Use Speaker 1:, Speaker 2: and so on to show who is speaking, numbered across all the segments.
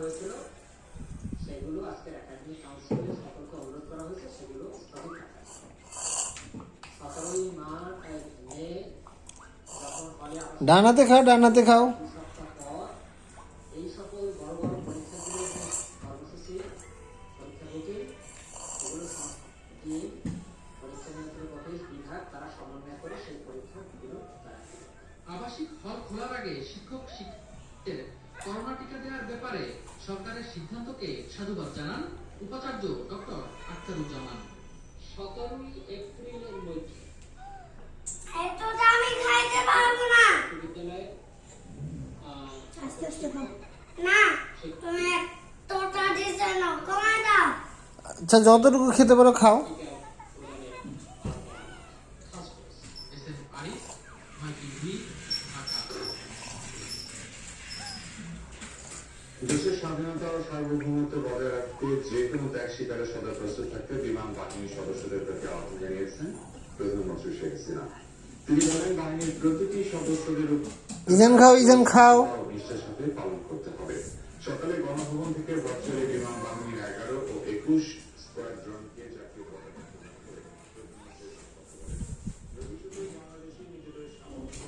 Speaker 1: হয়েছিল সেগুলো আজকের একাডেমিক কাউন্সিলে সকলকে অনুরোধ করা হয়েছে সেগুলো স্থগিত রাখা। 17ই মে যখন হলে
Speaker 2: ডানাতে খাও, ডানাতে খাও।
Speaker 1: সপ্তাহ পর এই সকল বড় বড় পরীক্ষাগুলো কর্মসূচি পরীক্ষা বুকিং এগুলো দিয়ে পরীক্ষা নিয়ন্ত্রক অফিস বিভাগ তারা সমন্বয় করে সেই পরীক্ষাগুলো তারা
Speaker 3: আবাসিক হল খোলার আগে শিক্ষক শিক্ষকদের করোনা টিকা দেওয়ার ব্যাপারে সরকারের সিদ্ধান্তকে সাধুবাদ জানান উপাচার্য ডক্টর আখতারুজ্জামান।
Speaker 1: 17ই এপ্রিলের মধ্যে
Speaker 4: এতটা আমি খাইতে পারবো না।
Speaker 1: বিদ্যালয়ে
Speaker 4: আস্তে আস্তে খাও না, তুমি এতটা দিছ না, কমায় দাও।
Speaker 2: আচ্ছা, যতটুকু খেতে পারো খাও।
Speaker 5: দেশের স্বাধীনতা ও সার্বভৌমত্ব বজায় রাখতে যে কোনো ত্যাগ স্বীকারের সদা প্রস্তুত থাকতে বিমান বাহিনীর সদস্যদের প্রতি আহ্বান জানিয়েছেন প্রধানমন্ত্রী শেখ হাসিনা। তিনি বলেন, বাহিনীর প্রতিটি সদস্যদের
Speaker 2: ইজান খাও, ইজান খাও।
Speaker 5: নিষ্ঠার সাথে পালন করতে হবে। সকালে গণভবন থেকে ভার্চুয়ালি বিমান বাহিনীর 11 ও 21 স্কোয়াড্রনকে জাতীয় পতাকা প্রদান করে ভবিষ্যতে বাংলাদেশি নিজেদের সামর্থ্য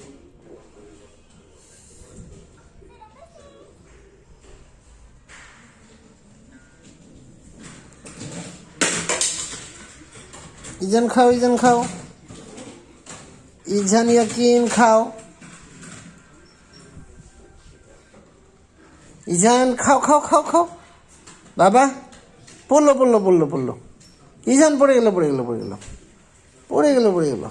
Speaker 2: ইজান খাও, ইজান খাও। ইজান ইয়াকিন খাও। ইজান খাও, খাও, খাও, খাও। বাবা পড়লো, পড়লো, পড়লো, পড়লো। ইজান পড়ে গেল, পড়ে গেল, পড়ে গেল, পড়ে গেল, পড়ে গেল।